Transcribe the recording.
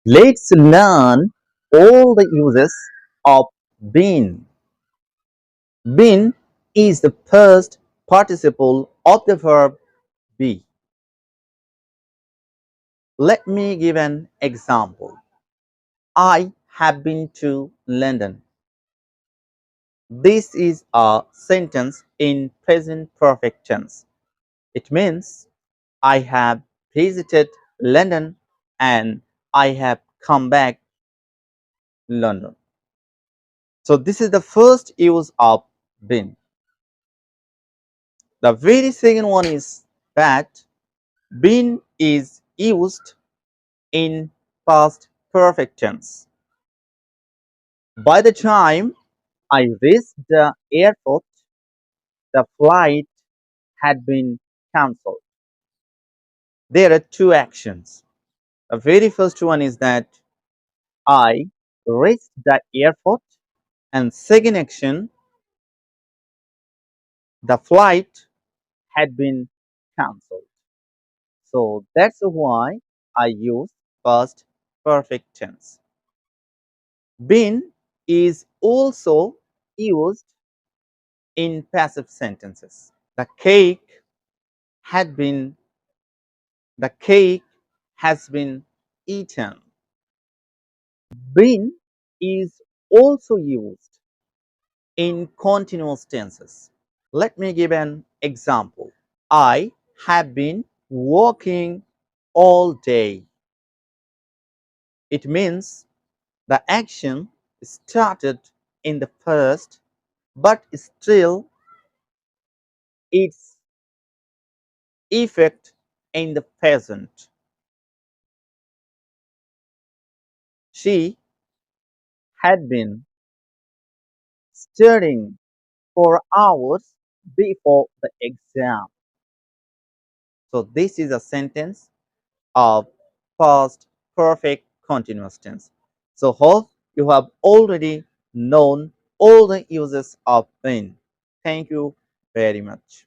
Let's learn all the uses of been. Been is the first participle of the verb be. Let me give an example. I have been to London. This is a sentence in present perfect tense. It means I have visited London and I have come back London. So this is the first use of been. The very second one is that been is used in past perfect tense. By the time I reached the airport, the flight had been cancelled. There are two actions. The very first one is that I reached the airport, and second action, the flight had been cancelled. So that's why I use past perfect tense. Been is also used in passive sentences. Had been the cake has been eaten. Been is also used in continuous tenses. Let me give an example. I have been working all day. It means the action started in the past, but still its effect in the present. She had been studying for hours before the exam. So this is a sentence of past perfect continuous tense. So hope you have already known all the uses of been. Thank you very much.